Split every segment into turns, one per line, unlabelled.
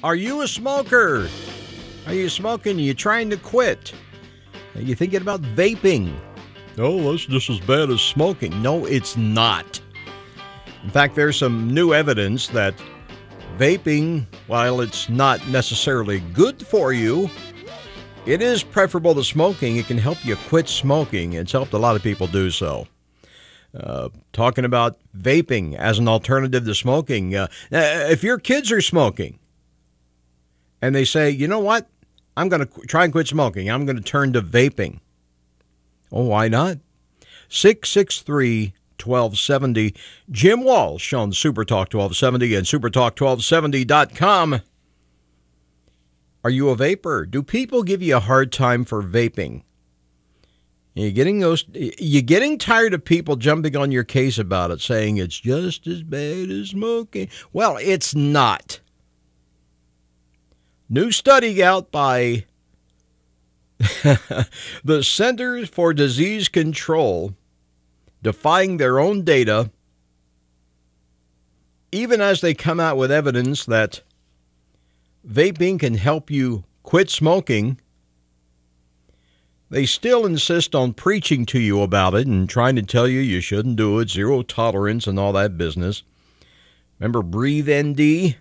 Are you a smoker? Are you smoking? Are you trying to quit? Are you thinking about vaping? Oh, that's just as bad as smoking. No, it's not. In fact, there's some new evidence that vaping, while it's not necessarily good for you, it is preferable to smoking. It can help you quit smoking. It's helped a lot of people do so. Talking about vaping as an alternative to smoking. If your kids are smoking and they say, you know what, I'm going to try and quit smoking. I'm going to turn to vaping. Oh, why not? 663-1270. Jim Walsh on SuperTalk 1270 and SuperTalk1270.com. Are you a vapor? Do people give you a hard time for vaping? You're getting tired of people jumping on your case about it, saying it's just as bad as smoking. Well, it's not. New study out by the Centers for Disease Control, defying their own data, even as they come out with evidence that vaping can help you quit smoking. They still insist on preaching to you about it and trying to tell you you shouldn't do it, zero tolerance and all that business. Remember Breathe ND?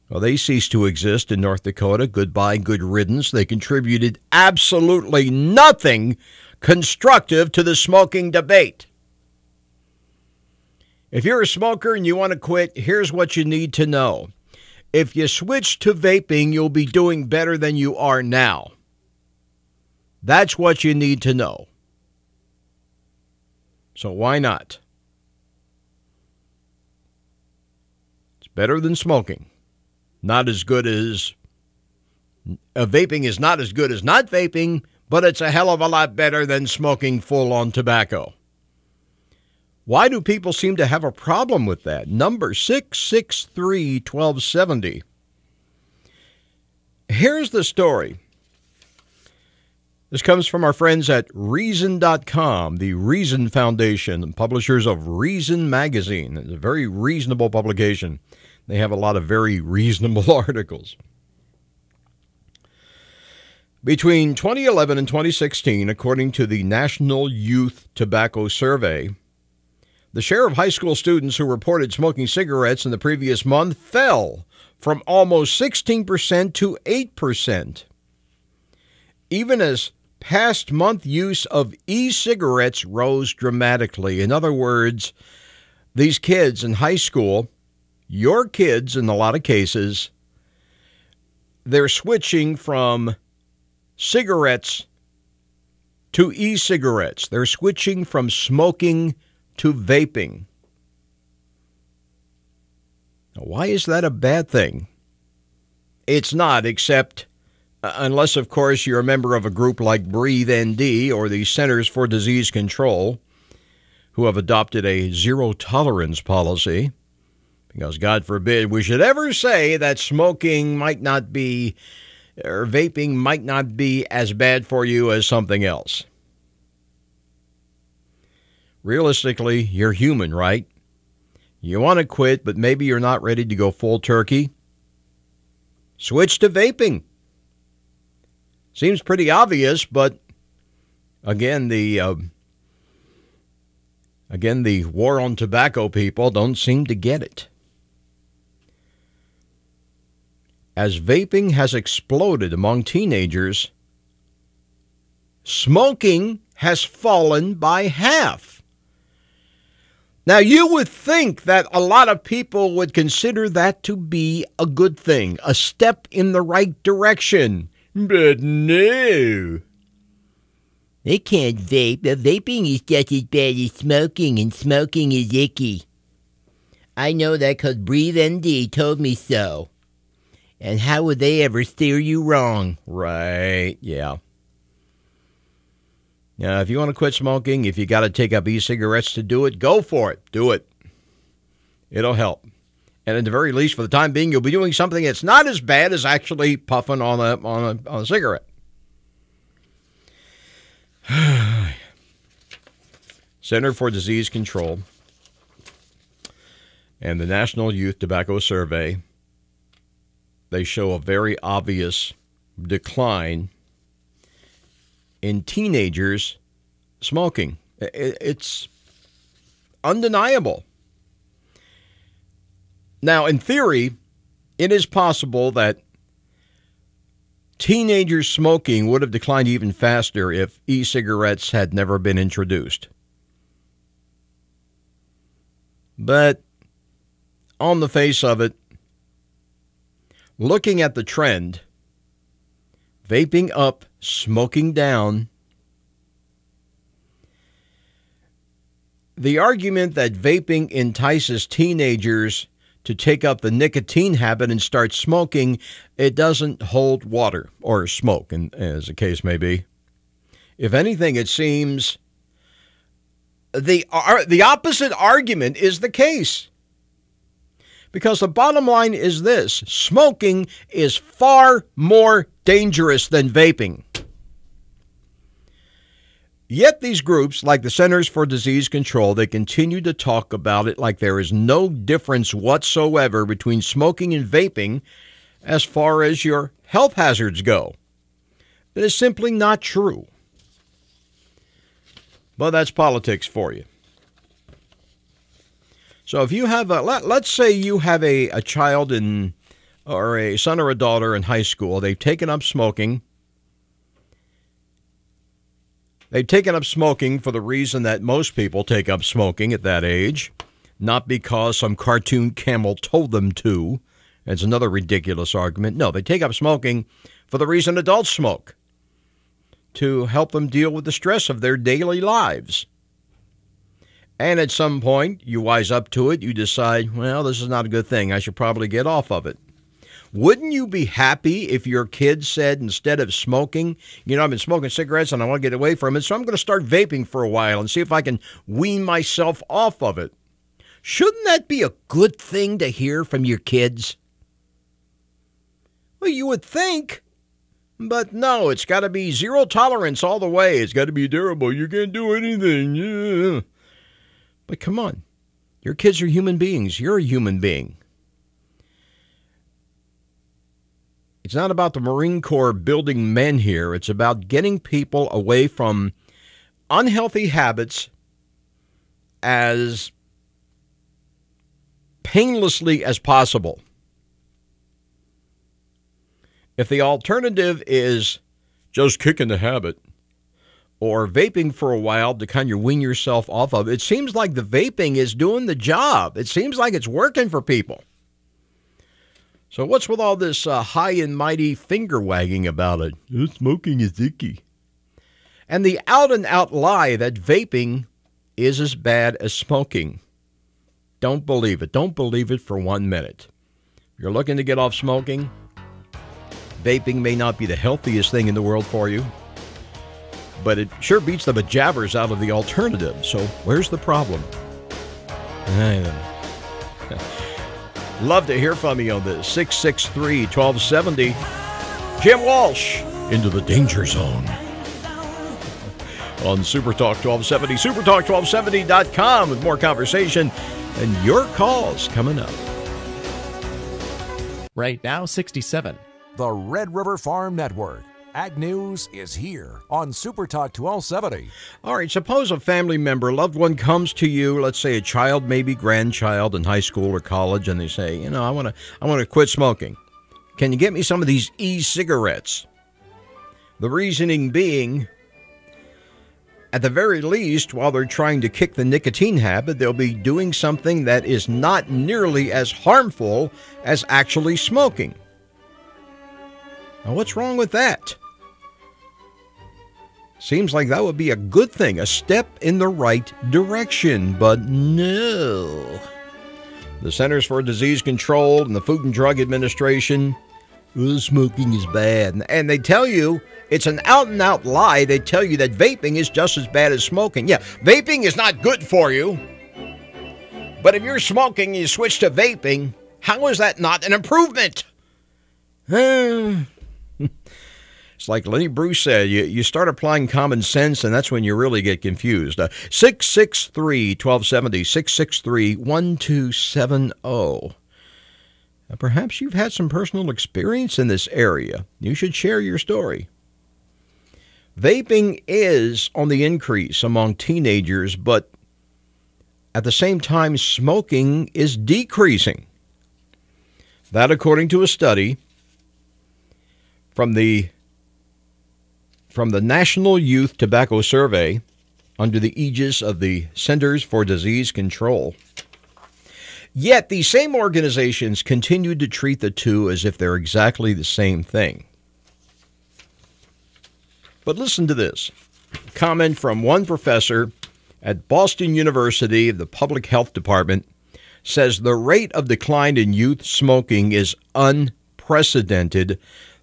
Well, they ceased to exist in North Dakota. Goodbye, good riddance. They contributed absolutely nothing constructive to the smoking debate. If you're a smoker and you want to quit, here's what you need to know. If you switch to vaping, you'll be doing better than you are now. That's what you need to know. So why not? It's better than smoking. Not as good as... vaping is not as good as not vaping, but it's a hell of a lot better than smoking full-on tobacco. Why do people seem to have a problem with that? Number 663-1270. Here's the story. This comes from our friends at Reason.com, the Reason Foundation, publishers of Reason Magazine. It's a very reasonable publication. They have a lot of very reasonable articles. Between 2011 and 2016, according to the National Youth Tobacco Survey, the share of high school students who reported smoking cigarettes in the previous month fell from almost 16% to 8%. Even as past month use of e-cigarettes rose dramatically. In other words, these kids in high school, your kids in a lot of cases, they're switching from cigarettes to e-cigarettes. They're switching from smoking to vaping. Now, why is that a bad thing? It's not, except unless, of course, you're a member of a group like Breathe ND or the Centers for Disease Control, who have adopted a zero-tolerance policy, because God forbid we should ever say that smoking might not be, or vaping might not be as bad for you as something else. Realistically, you're human, right? You want to quit, but maybe you're not ready to go full turkey. Switch to vaping. Seems pretty obvious, but again, the war on tobacco people don't seem to get it. As vaping has exploded among teenagers, smoking has fallen by half. Now, you would think that a lot of people would consider that to be a good thing, a step in the right direction. But no.
They can't vape. Vaping is just as bad as smoking, and smoking is icky. I know that because Breathe ND told me so. And how would they ever steer you wrong?
Right, yeah. Now, if you want to quit smoking, if you got to take up e-cigarettes to do it, go for it. Do it. It'll help. And at the very least, for the time being, you'll be doing something that's not as bad as actually puffing on a cigarette. Center for Disease Control and the National Youth Tobacco Survey they show a very obvious decline in teenagers smoking. It's undeniable. Now, in theory, it is possible that teenagers smoking would have declined even faster if e-cigarettes had never been introduced. But on the face of it, looking at the trend, vaping up, smoking down, the argument that vaping entices teenagers to take up the nicotine habit and start smoking, it doesn't hold water, or smoke, as the case may be. If anything, it seems the opposite argument is the case. Because the bottom line is this: smoking is far more dangerous than vaping. Yet these groups, like the Centers for Disease Control, they continue to talk about it like there is no difference whatsoever between smoking and vaping as far as your health hazards go. That is simply not true. But that's politics for you. So if you have let's say you have a child or a son or a daughter in high school, they've taken up smoking. They've taken up smoking for the reason that most people take up smoking at that age, not because some cartoon camel told them to. It's another ridiculous argument. No, they take up smoking for the reason adults smoke, to help them deal with the stress of their daily lives. And at some point, you wise up to it. You decide, well, this is not a good thing. I should probably get off of it. Wouldn't you be happy if your kid said, instead of smoking, I've been smoking cigarettes and I want to get away from it, so I'm going to start vaping for a while and see if I can wean myself off of it? Shouldn't that be a good thing to hear from your kids? Well, you would think. But no, it's got to be zero tolerance all the way. It's got to be durable. You can't do anything. Yeah. But come on. Your kids are human beings. You're a human being. It's not about the Marine Corps building men here. It's about getting people away from unhealthy habits as painlessly as possible. If the alternative is just kicking the habit or vaping for a while to kind of wean yourself off of, it seems like the vaping is doing the job. It seems like it's working for people. So what's with all this high and mighty finger wagging about it? Smoking is icky. And the out-and-out lie that vaping is as bad as smoking. Don't believe it. Don't believe it for 1 minute. If you're looking to get off smoking, vaping may not be the healthiest thing in the world for you, but it sure beats the bejabbers out of the alternative. So where's the problem? Love to hear from you on this. 663-1270. Jim Walsh, into the danger zone. On SuperTalk 1270, supertalk1270.com, with more conversation and your calls coming up.
Right now, 67.
The Red River Farm Network. Ag News is here on SuperTalk 1270.
All right, suppose a family member, loved one, comes to you, let's say a child, maybe grandchild in high school or college, and they say, I want to quit smoking. Can you get me some of these e-cigarettes? The reasoning being, at the very least, while they're trying to kick the nicotine habit, they'll be doing something that is not nearly as harmful as actually smoking. Now, what's wrong with that? Seems like that would be a good thing, a step in the right direction, but no. The Centers for Disease Control and the Food and Drug Administration, smoking is bad. And they tell you it's an out-and-out lie. They tell you that vaping is just as bad as smoking. Yeah, vaping is not good for you. But if you're smoking and you switch to vaping, how is that not an improvement? It's like Lenny Bruce said, you start applying common sense, and that's when you really get confused. 663-1270, 663-1270. Perhaps you've had some personal experience in this area. You should share your story. Vaping is on the increase among teenagers, but at the same time, smoking is decreasing. That, according to a study from the National Youth Tobacco Survey under the aegis of the Centers for Disease Control. Yet, these same organizations continue to treat the two as if they're exactly the same thing. But listen to this. Comment from one professor at Boston University, the Public Health Department, says the rate of decline in youth smoking is unprecedented.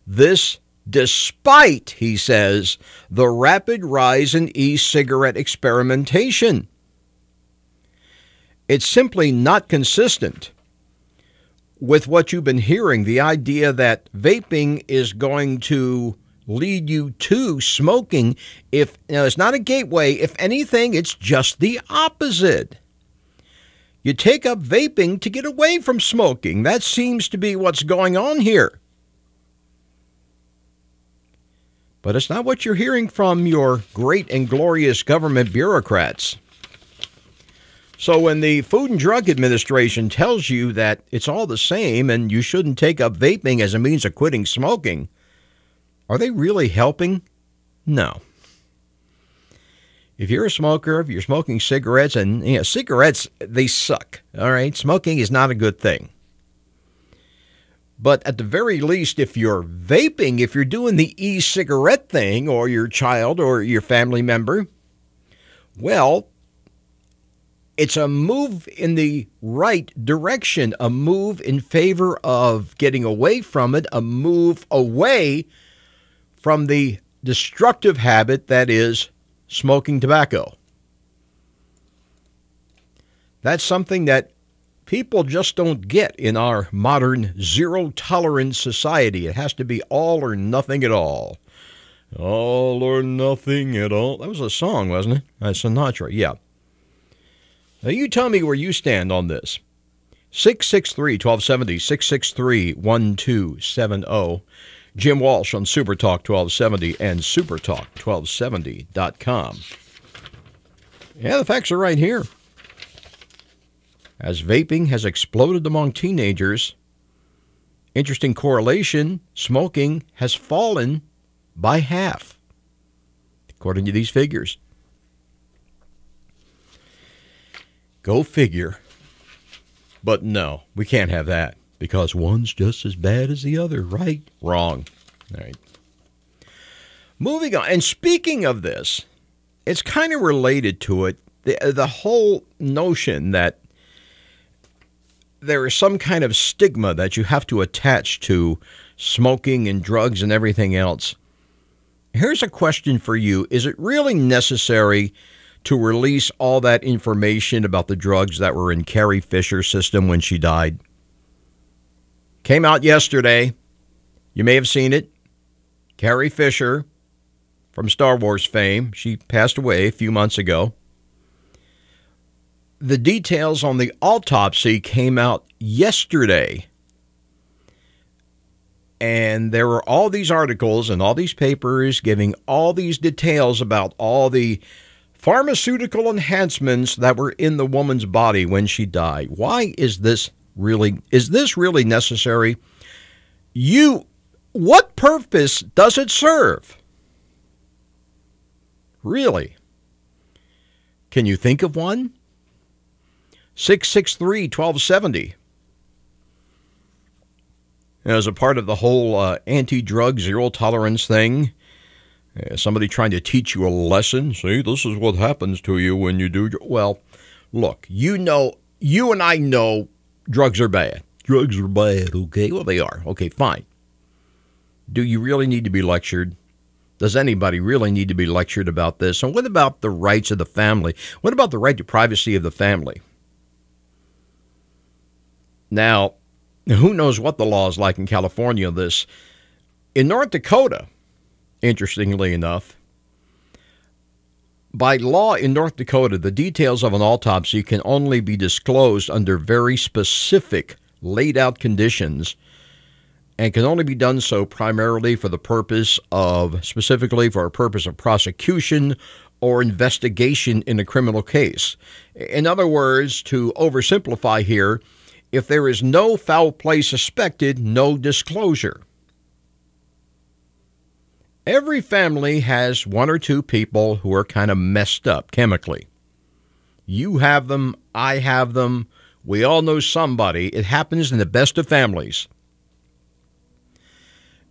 This despite, he says, the rapid rise in e-cigarette experimentation. It's simply not consistent with what you've been hearing, the idea that vaping is going to lead you to smoking. It's not a gateway. If anything, it's just the opposite. You take up vaping to get away from smoking. That seems to be what's going on here. But it's not what you're hearing from your great and glorious government bureaucrats. So when the Food and Drug Administration tells you that it's all the same and you shouldn't take up vaping as a means of quitting smoking, are they really helping? No. If you're a smoker, if you're smoking cigarettes, and cigarettes, they suck, all right? Smoking is not a good thing. But at the very least, if you're vaping, if you're doing the e-cigarette thing, or your child or your family member, well, it's a move in the right direction, a move in favor of getting away from it, a move away from the destructive habit that is smoking tobacco. That's something that people just don't get in our modern zero-tolerance society. It has to be all or nothing at all. All or nothing at all. That was a song, wasn't it? That's Sinatra, yeah. Now you tell me where you stand on this. 663-1270, 663-1270. Jim Walsh on SuperTalk 1270 and SuperTalk1270.com. Yeah, the facts are right here. As vaping has exploded among teenagers, interesting correlation, smoking has fallen by half, according to these figures. Go figure. But no, we can't have that. Because one's just as bad as the other, right? Wrong. All right. Moving on. And speaking of this, it's kind of related to it. The whole notion that there is some kind of stigma that you have to attach to smoking and drugs and everything else. Here's a question for you. Is it really necessary to release all that information about the drugs that were in Carrie Fisher's system when she died? Came out yesterday. You may have seen it. Carrie Fisher from Star Wars fame. She passed away a few months ago. The details on the autopsy came out yesterday. And there were all these articles and all these papers giving all these details about all the pharmaceutical enhancements that were in the woman's body when she died. Why is this really necessary? What purpose does it serve? Really? Can you think of one? 663-1270. As a part of the whole anti-drug zero tolerance thing, somebody trying to teach you a lesson. See, this is what happens to you when you do. Well, look, you and I know drugs are bad. Drugs are bad, okay? Well, they are. Okay, fine. Do you really need to be lectured? Does anybody really need to be lectured about this? And what about the rights of the family? What about the right to privacy of the family? Now, who knows what the law is like in California on this? In North Dakota, interestingly enough, by law in North Dakota, the details of an autopsy can only be disclosed under very specific laid out conditions, and can only be done so primarily for the purpose of, specifically for a purpose of prosecution or investigation in a criminal case. In other words, to oversimplify here, if there is no foul play suspected, no disclosure. Every family has one or two people who are kind of messed up chemically. You have them, I have them, we all know somebody. It happens in the best of families.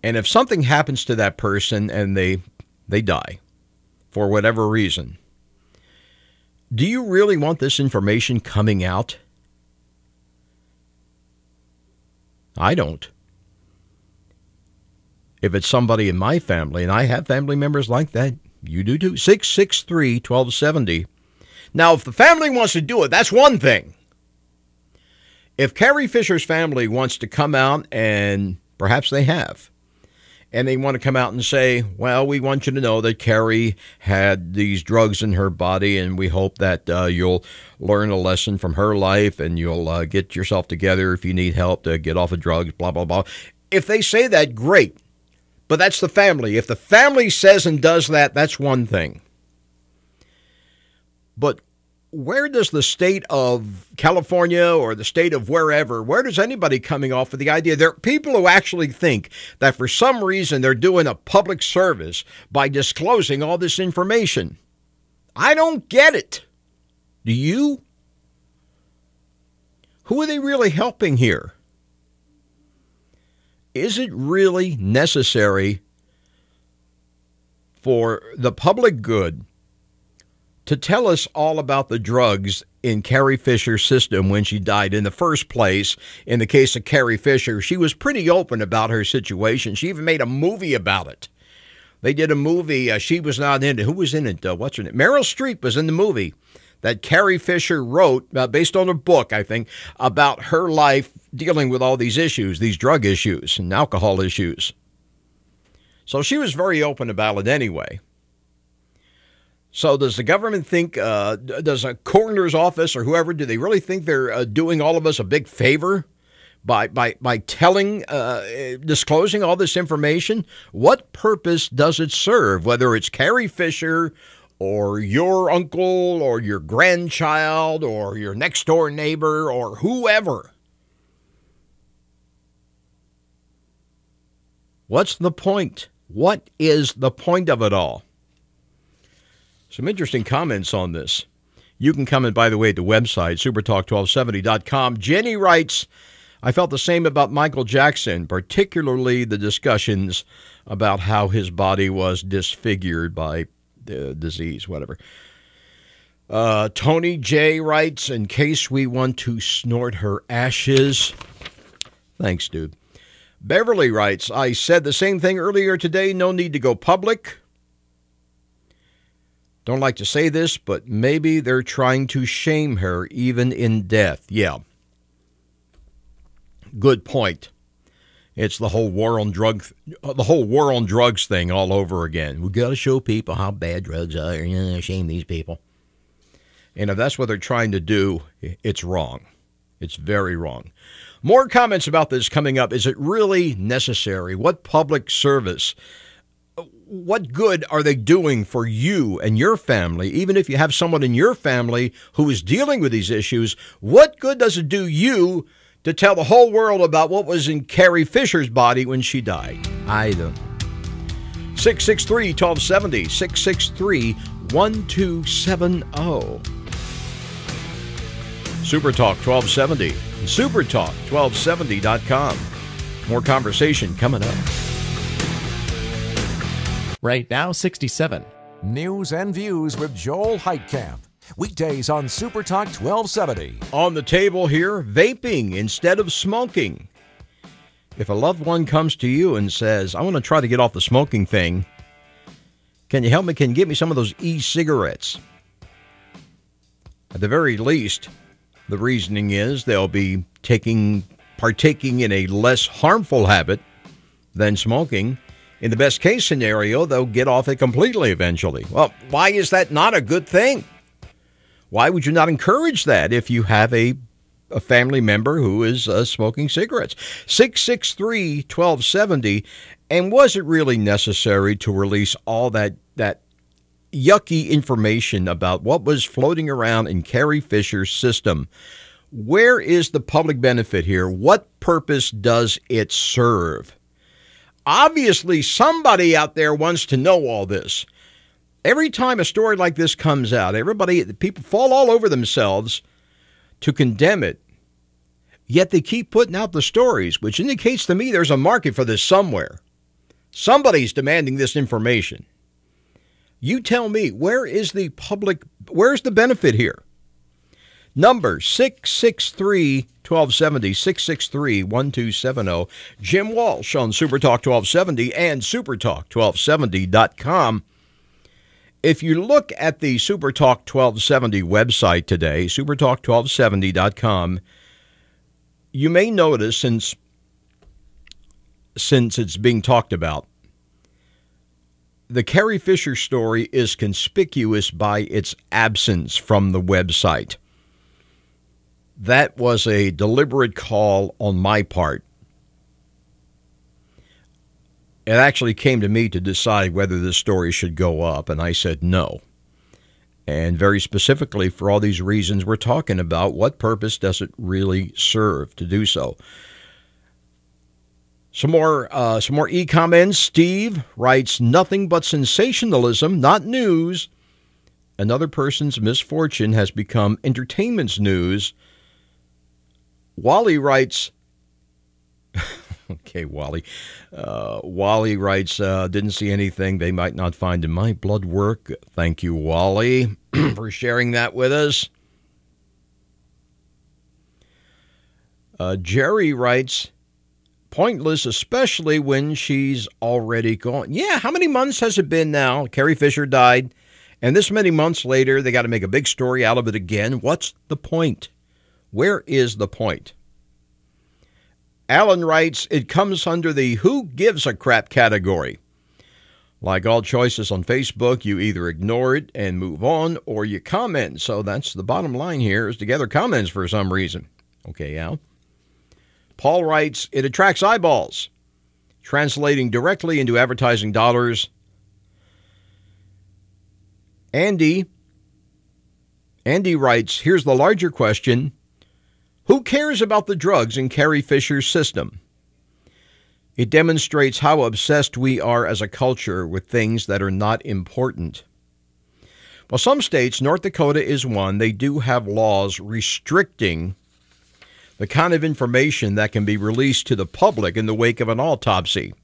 And if something happens to that person and they die for whatever reason, do you really want this information coming out? I don't. If it's somebody in my family, and I have family members like that, you do too. 663-1270. Now, if the family wants to do it, that's one thing. If Carrie Fisher's family wants to come out, and perhaps they have, and they want to come out and say, well, we want you to know that Carrie had these drugs in her body, and we hope that you'll learn a lesson from her life, and you'll get yourself together if you need help to get off of drugs, blah, blah, blah. If they say that, great. But that's the family. If the family says and does that, that's one thing. But where does the state of California or the state of wherever, where does anybody coming off with the idea? There are people who actually think that for some reason they're doing a public service by disclosing all this information. I don't get it. Do you? Who are they really helping here? Is it really necessary for the public good to tell us all about the drugs in Carrie Fisher's system when she died in the first place? In the case of Carrie Fisher, she was pretty open about her situation. She even made a movie about it. They did a movie. She was not in it. Who was in it? What's her name? Meryl Streep was in the movie that Carrie Fisher wrote, based on a book, I think, about her life dealing with all these issues, these drug issues and alcohol issues. So she was very open about it anyway. So does the government think, does a coroner's office or whoever, do they really think they're doing all of us a big favor by telling, disclosing all this information? What purpose does it serve, whether it's Carrie Fisher or your uncle or your grandchild or your next door neighbor or whoever? What's the point? What is the point of it all? Some interesting comments on this. You can comment, by the way, at the website, supertalk1270.com. Jenny writes, I felt the same about Michael Jackson, particularly the discussions about how his body was disfigured by the disease, whatever. Tony J. writes, in case we want to snort her ashes. Thanks, dude. Beverly writes, I said the same thing earlier today. No need to go public. Don't like to say this, but maybe they're trying to shame her even in death. Yeah. Good point. It's the whole war on drugs thing all over again. We got to show people how bad drugs are and shame these people. And if that's what they're trying to do, it's wrong. It's very wrong. More comments about this coming up. Is it really necessary? What public service? What good are they doing for you and your family? Even if you have someone in your family who is dealing with these issues, what good does it do you to tell the whole world about what was in Carrie Fisher's body when she died? I don't. 663-1270, 663-1270. SuperTalk 1270, supertalk1270.com. More conversation coming up.
Right now, 67.
News and Views with Joel Heitkamp. Weekdays on SuperTalk 1270.
On the table here, vaping instead of smoking. If a loved one comes to you and says, I want to try to get off the smoking thing, can you help me? Can you get me some of those e-cigarettes? At the very least, the reasoning is they'll be partaking in a less harmful habit than smoking. In the best case scenario, they'll get off it completely eventually. Well, why is that not a good thing? Why would you not encourage that if you have a a family member who is smoking cigarettes. 663-1270. And was it really necessary to release all that yucky information about what was floating around in Carrie Fisher's system? Where is the public benefit here? What purpose does it serve? Obviously, somebody out there wants to know all this. Every time a story like this comes out, people fall all over themselves to condemn it. Yet they keep putting out the stories, which indicates to me there's a market for this somewhere. Somebody's demanding this information. You tell me, where's the benefit here? Number 663-1270, 663-1270. Jim Walsh on SuperTalk 1270 and SuperTalk1270.com. If you look at the SuperTalk 1270 website today, SuperTalk1270.com, you may notice, since it's being talked about, the Carrie Fisher story is conspicuous by its absence from the website. That was a deliberate call on my part. It actually came to me to decide whether this story should go up, and I said no. And very specifically, for all these reasons we're talking about, what purpose does it really serve to do so? Some more e-comments. Steve writes, nothing but sensationalism, not news. Another person's misfortune has become entertainment's news. Wally writes, okay, Wally. Wally writes, didn't see anything they might not find in my blood work. Thank you, Wally, for sharing that with us. Jerry writes, pointless, especially when she's already gone. Yeah, how many months has it been now? Carrie Fisher died, and this many months later, they got to make a big story out of it again. What's the point? Where is the point? Alan writes, it comes under the who gives a crap category. Like all choices on Facebook, you either ignore it and move on, or you comment. So that's the bottom line here, is to gather comments for some reason. Okay, Al. Paul writes, it attracts eyeballs, translating directly into advertising dollars. Andy writes, here's the larger question. Who cares about the drugs in Carrie Fisher's system? It demonstrates how obsessed we are as a culture with things that are not important. Well, some states, North Dakota is one, they do have laws restricting the kind of information that can be released to the public in the wake of an autopsy.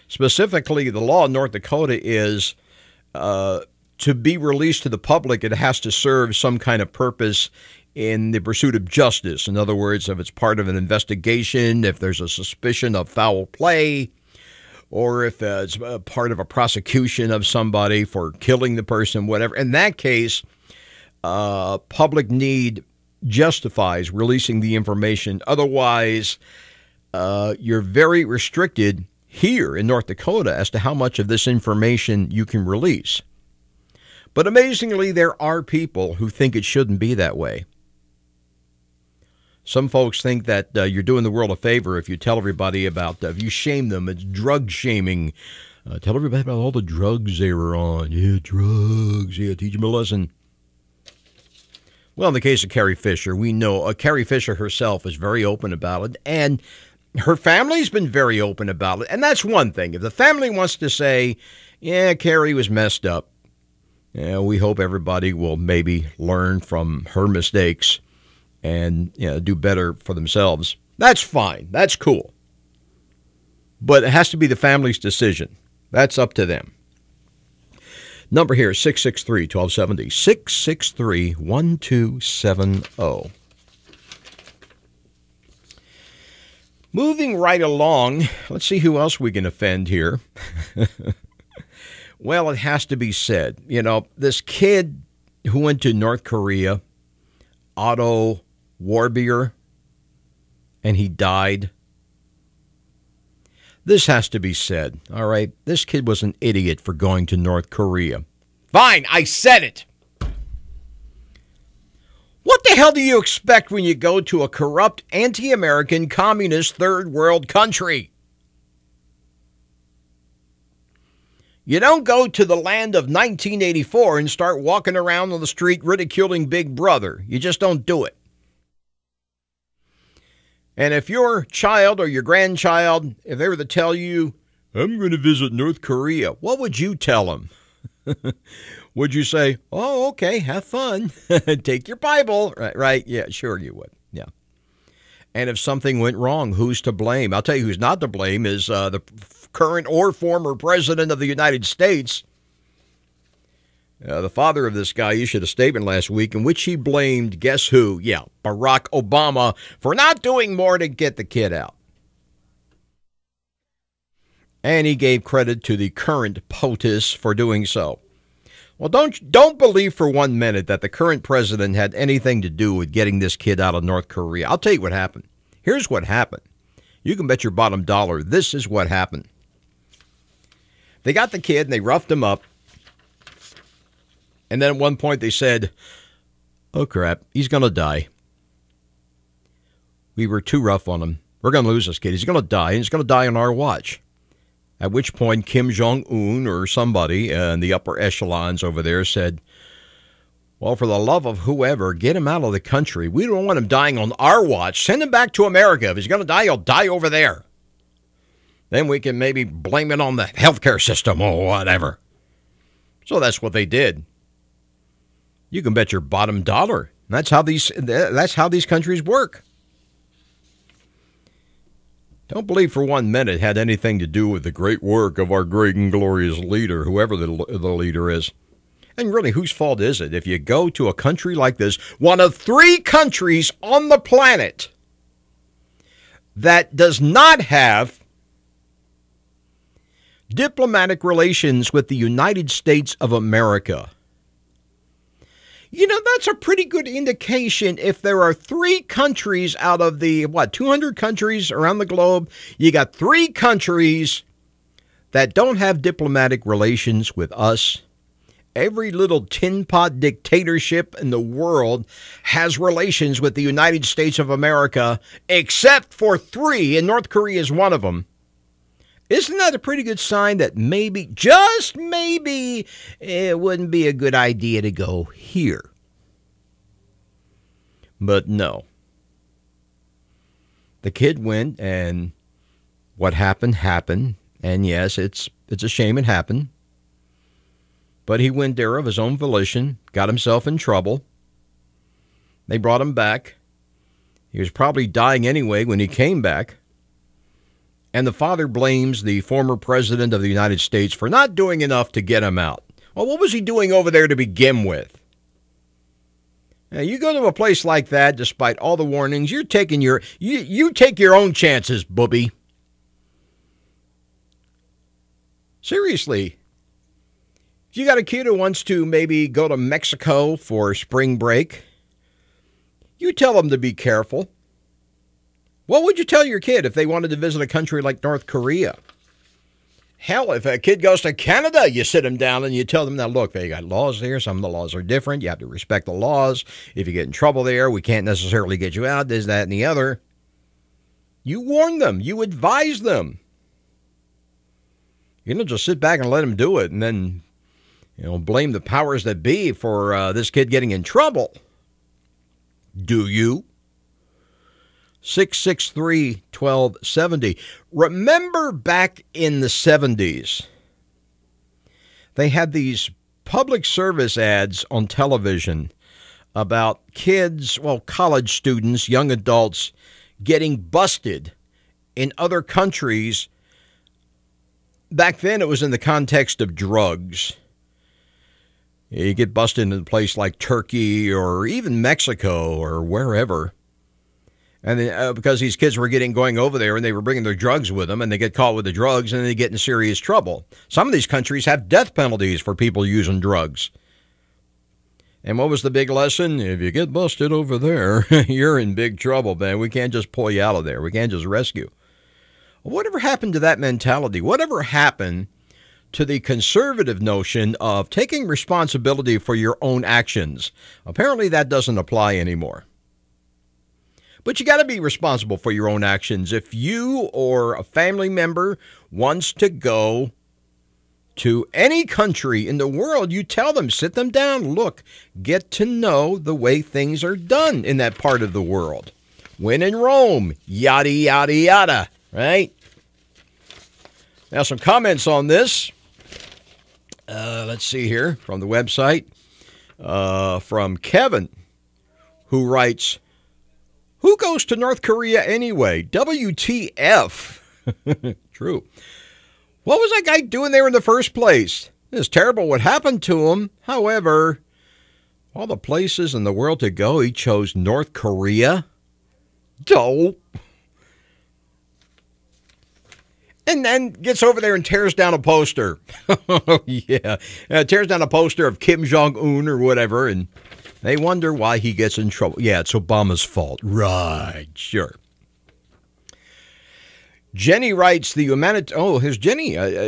Specifically, the law in North Dakota is to be released to the public, it has to serve some kind of purpose in the pursuit of justice. In other words, if it's part of an investigation, if there's a suspicion of foul play, or if it's part of a prosecution of somebody for killing the person, whatever. In that case, public need justifies releasing the information. Otherwise, you're very restricted here in North Dakota as to how much of this information you can release. But amazingly, there are people who think it shouldn't be that way. Some folks think that you're doing the world a favor if you tell everybody about, if you shame them, it's drug shaming. Tell everybody about all the drugs they were on. Yeah, drugs. Yeah, teach them a lesson. Well, in the case of Carrie Fisher, we know Carrie Fisher herself is very open about it, and her family's been very open about it. And that's one thing. If the family wants to say, yeah, Carrie was messed up, yeah, we hope everybody will maybe learn from her mistakes and do better for themselves. That's fine. That's cool. But it has to be the family's decision. That's up to them. Number here is 663-1270, 663-1270. Moving right along, let's see who else we can offend here. Well, it has to be said, this kid who went to North Korea, Otto Warbier, and he died. This has to be said, all right? This kid was an idiot for going to North Korea. Fine, I said it. What the hell do you expect when you go to a corrupt, anti-American, communist, third world country? You don't go to the land of 1984 and start walking around on the street ridiculing Big Brother. You just don't do it. And if your child or your grandchild, if they were to tell you, I'm going to visit North Korea, what would you tell them? Would you say, oh, okay, have fun. Take your Bible. Right? Yeah, sure you would. Yeah. And if something went wrong, who's to blame? I'll tell you who's not to blame is the current or former president of the United States. The father of this guy issued a statement last week in which he blamed, guess who? Yeah, Barack Obama for not doing more to get the kid out. And he gave credit to the current POTUS for doing so. Well, don't believe for 1 minute that the current president had anything to do with getting this kid out of North Korea. I'll tell you what happened. Here's what happened. You can bet your bottom dollar this is what happened. They got the kid and they roughed him up. And then at one point they said, oh, crap, he's going to die. We were too rough on him. We're going to lose this kid. He's going to die, and he's going to die on our watch. At which point Kim Jong-un or somebody in the upper echelons over there said, well, for the love of whoever, get him out of the country. We don't want him dying on our watch. Send him back to America. If he's going to die, he'll die over there. Then we can maybe blame it on the healthcare system or whatever. So that's what they did. You can bet your bottom dollar. That's how these countries work. Don't believe for 1 minute it had anything to do with the great work of our great and glorious leader, whoever the leader is. And really, whose fault is it if you go to a country like this, one of 3 countries on the planet that does not have diplomatic relations with the United States of America? You know, that's a pretty good indication. If there are 3 countries out of the, 200 countries around the globe, you got 3 countries that don't have diplomatic relations with us. Every little tin pot dictatorship in the world has relations with the United States of America, except for 3, and North Korea is one of them. Isn't that a pretty good sign that maybe, just maybe, it wouldn't be a good idea to go here? But no. The kid went, and what happened, happened. And yes, it's a shame it happened. But he went there of his own volition, got himself in trouble. They brought him back. He was probably dying anyway when he came back. And the father blames the former president of the United States for not doing enough to get him out. Well, what was he doing over there to begin with? Now, you go to a place like that, despite all the warnings, you take your own chances, booby. Seriously. If you got a kid who wants to maybe go to Mexico for spring break, you tell them to be careful. What would you tell your kid if they wanted to visit a country like North Korea? Hell, if a kid goes to Canada, you sit them down and you tell them, now look, they got laws there. Some of the laws are different. You have to respect the laws. If you get in trouble there, we can't necessarily get you out. This, that, and the other. You warn them. You advise them. You don't just sit back and let them do it and then, blame the powers that be for this kid getting in trouble. Do you? 663-1270. Remember back in the 70s, they had these public service ads on television about kids, college students, young adults, getting busted in other countries. Back then, it was in the context of drugs. You get busted in a place like Turkey or even Mexico or wherever. And because these kids were going over there and they were bringing their drugs with them and they get caught with the drugs and they get in serious trouble. Some of these countries have death penalties for people using drugs. And what was the big lesson? If you get busted over there, you're in big trouble, man. We can't just pull you out of there. We can't just rescue. Whatever happened to that mentality? Whatever happened to the conservative notion of taking responsibility for your own actions. Apparently that doesn't apply anymore. But you got to be responsible for your own actions. If you or a family member wants to go to any country in the world, you tell them, sit them down, look, get to know the way things are done in that part of the world. When in Rome, yada, yada, yada, right? Now, some comments on this. Let's see here from the website. From Kevin, who writes, who goes to North Korea anyway? WTF. True. What was that guy doing there in the first place? It's terrible what happened to him. However, all the places in the world to go, he chose North Korea. Dope. And then gets over there and tears down a poster. Yeah. Tears down a poster of Kim Jong-un or whatever, and they wonder why he gets in trouble. Yeah, it's Obama's fault. Right, sure. Jenny writes, a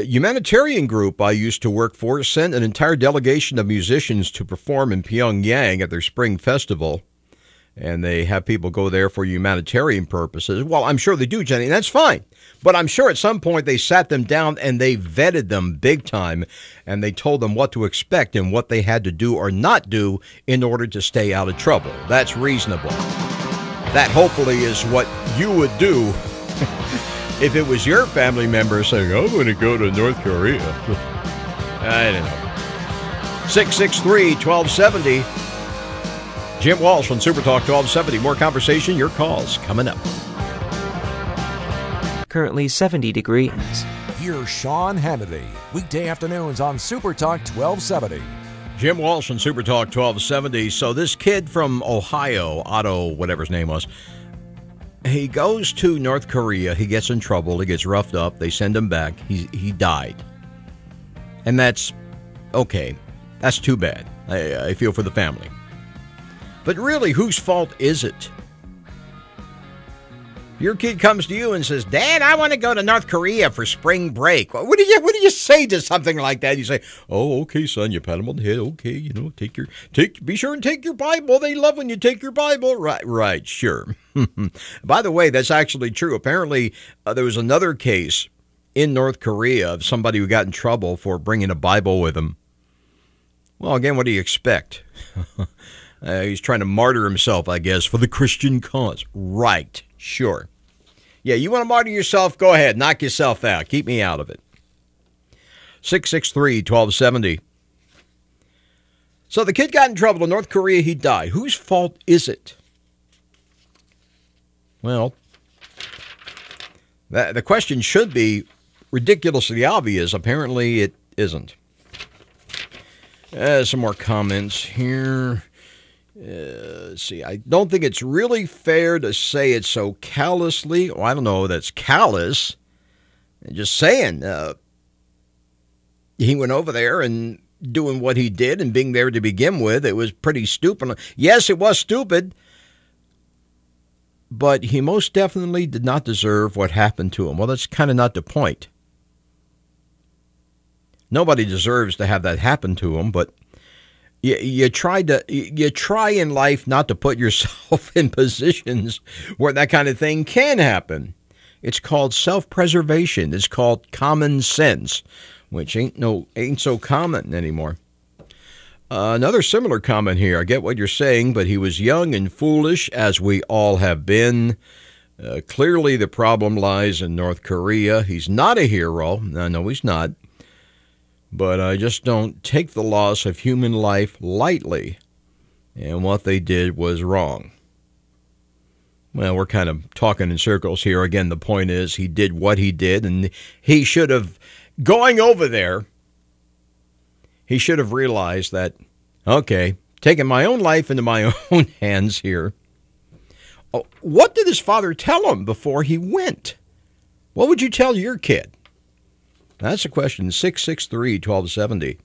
humanitarian group I used to work for sent an entire delegation of musicians to perform in Pyongyang at their spring festival. And they have people go there for humanitarian purposes. Well, I'm sure they do, Jenny, and that's fine. But I'm sure at some point they sat them down and they vetted them big time, and they told them what to expect and what they had to do or not do in order to stay out of trouble. That's reasonable. That hopefully is what you would do if it was your family member saying, I'm going to go to North Korea. I don't know. 663-1270. Jim Walsh on SuperTalk 1270. More conversation, your calls coming up.
Currently 70 degrees.
Here's Sean Hannity, weekday afternoons on SuperTalk 1270.
Jim Walsh on SuperTalk 1270. So this kid from Ohio, Otto, whatever his name was, he goes to North Korea. He gets in trouble. He gets roughed up. They send him back. He died. And that's okay. That's too bad. I feel for the family. But really, whose fault is it? Your kid comes to you and says, Dad, I want to go to North Korea for spring break. What do you say to something like that? You say, oh, okay, son, you pat him on the head. Okay, be sure and take your Bible. They love when you take your Bible. Right, sure. By the way, that's actually true. Apparently, there was another case in North Korea of somebody who got in trouble for bringing a Bible with him. Well, again, what do you expect? He's trying to martyr himself, I guess, for the Christian cause. Right, sure. Yeah, you want to martyr yourself? Go ahead, knock yourself out. Keep me out of it. 663-1270. So the kid got in trouble in North Korea. He died. Whose fault is it? Well, the question should be ridiculously obvious. Apparently, it isn't. Some more comments here. Let's see. I don't think it's really fair to say it so callously. Oh, I don't know. That's callous. Just saying. He went over there and doing what he did and being there to begin with. It was pretty stupid. Yes, it was stupid. But he most definitely did not deserve what happened to him. Well, that's kind of not the point. Nobody deserves to have that happen to him, but you try in life not to put yourself in positions where that kind of thing can happen. It's called self-preservation. It's called common sense, which ain't so common anymore. Another similar comment here. I get what you're saying, but he was young and foolish, as we all have been. Clearly, the problem lies in North Korea. He's not a hero. No, he's not. But I just don't take the loss of human life lightly. And what they did was wrong. Well, we're kind of talking in circles here. Again, the point is he did what he did, and he should have, going over there, he should have realized that, okay, taking my own life into my own hands here. Oh, what did his father tell him before he went? What would you tell your kid? That's a question, 663-1270.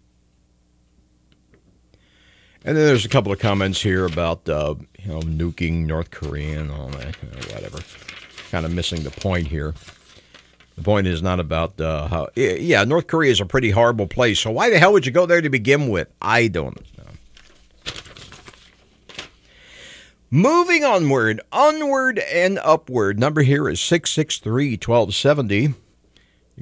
And then there's a couple of comments here about, nuking North Korea and all that, whatever. Kind of missing the point here. The point is not about how... Yeah, North Korea is a pretty horrible place, so why the hell would you go there to begin with? I don't know. Moving onward and upward. Number here is 663-1270. You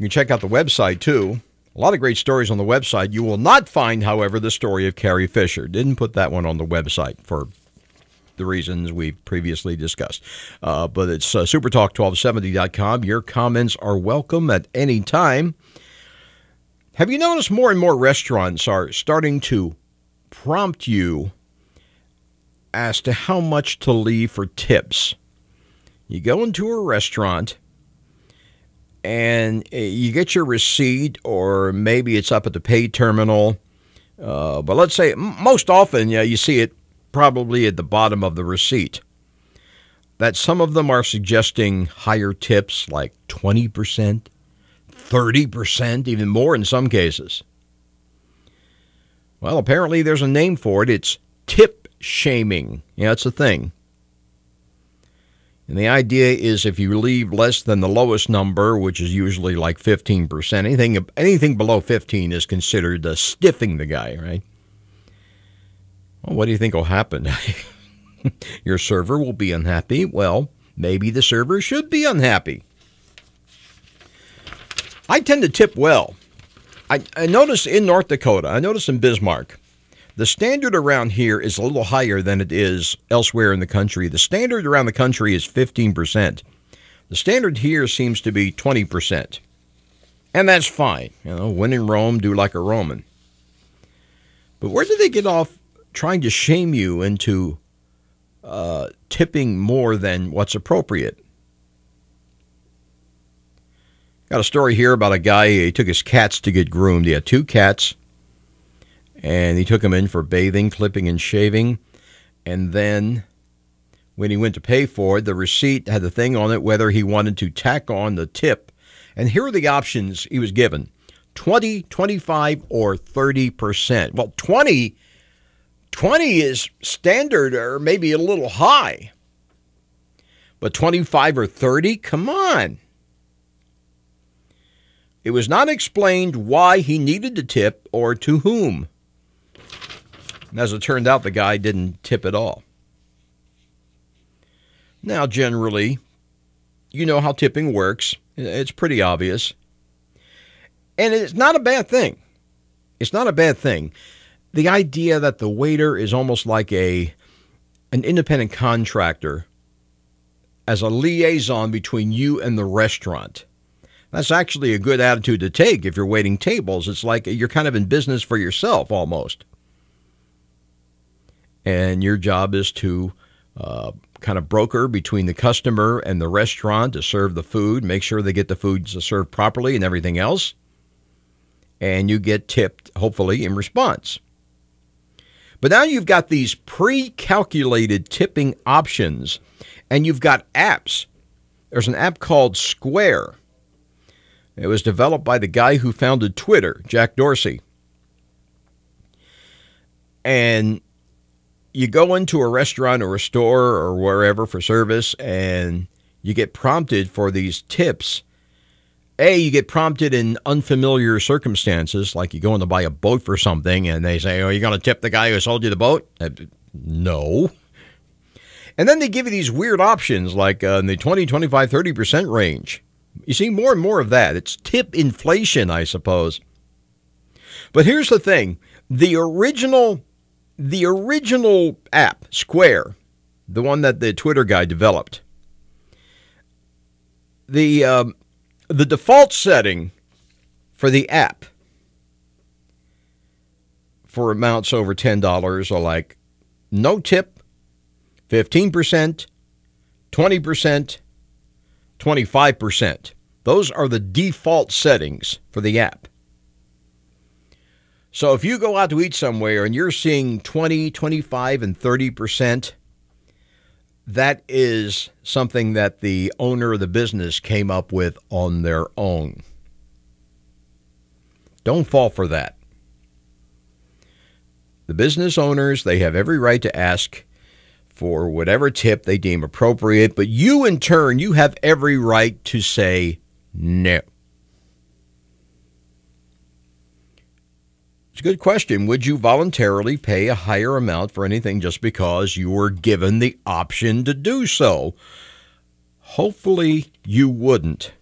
can check out the website, too. A lot of great stories on the website. You will not find, however, the story of Carrie Fisher. Didn't put that one on the website for the reasons we've previously discussed. But it's supertalk1270.com. Your comments are welcome at any time. Have you noticed more and more restaurants are starting to prompt you as to how much to leave for tips? You go into a restaurant and you get your receipt, or maybe it's up at the pay terminal. But let's say most often, you see it probably at the bottom of the receipt, that some of them are suggesting higher tips like 20%, 30%, even more in some cases. Well, apparently there's a name for it. It's tip shaming. Yeah, it's a thing. And the idea is if you leave less than the lowest number, which is usually like 15%, anything below 15 is considered stiffing the guy, right? Well, what do you think will happen? Your server will be unhappy. Well, maybe the server should be unhappy. I tend to tip well. I notice in North Dakota, I notice in Bismarck, the standard around here is a little higher than it is elsewhere in the country. The standard around the country is 15%. The standard here seems to be 20%. And that's fine. When in Rome, do like a Roman. But where did they get off trying to shame you into tipping more than what's appropriate? Got a story here about a guy. He took his cats to get groomed. He had 2 cats, and he took them in for bathing, clipping, and shaving. And then when he went to pay for it, the receipt had the thing on it whether he wanted to tack on the tip. And here are the options he was given: 20, 25, or 30%. Well, 20 is standard, or maybe a little high. But 25 or 30? Come on. It was not explained why he needed to tip or to whom. And as it turned out, the guy didn't tip at all. Now, generally, you know how tipping works. It's pretty obvious. And it's not a bad thing. It's not a bad thing. The idea that the waiter is almost like an independent contractor as a liaison between you and the restaurant. That's actually a good attitude to take if you're waiting tables. It's like you're kind of in business for yourself almost. And your job is to kind of broker between the customer and the restaurant to serve the food, make sure they get the food served properly and everything else. And you get tipped, hopefully, in response. But now you've got these pre-calculated tipping options, and you've got apps. There's an app called Square. It was developed by the guy who founded Twitter, Jack Dorsey. And you go into a restaurant or a store or wherever for service, and you get prompted for these tips. You get prompted in unfamiliar circumstances, like you go in to buy a boat for something, and they say, "Oh, you're going to tip the guy who sold you the boat?" No. And then they give you these weird options, like in the 20, 25, 30% range. You see more and more of that. It's tip inflation, I suppose. But here's the thing. The original app, Square, the one that the Twitter guy developed, the default setting for the app for amounts over $10 are like no tip, 15%, 20%, 25%. Those are the default settings for the app. So if you go out to eat somewhere and you're seeing 20, 25, and 30%, that is something that the owner of the business came up with on their own. Don't fall for that. The business owners, they have every right to ask for whatever tip they deem appropriate, but you in turn, you have every right to say No. It's a good question. Would you voluntarily pay a higher amount for anything just because you were given the option to do so? Hopefully you wouldn't.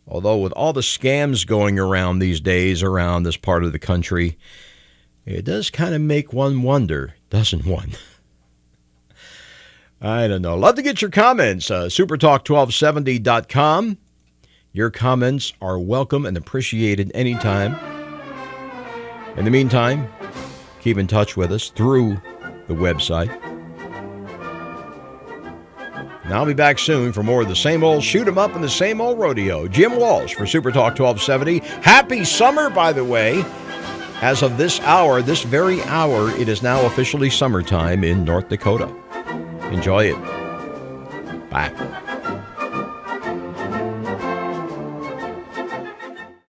Although with all the scams going around these days around this part of the country, it does kind of make one wonder, doesn't one? I don't know. Love to get your comments. SuperTalk1270.com. Your comments are welcome and appreciated anytime. In the meantime, keep in touch with us through the website. And I'll be back soon for more of the same old shoot 'em up and the same old rodeo. Jim Walsh for SuperTalk 1270. Happy summer, by the way. As of this hour, this very hour, it is now officially summertime in North Dakota. Enjoy it. Bye.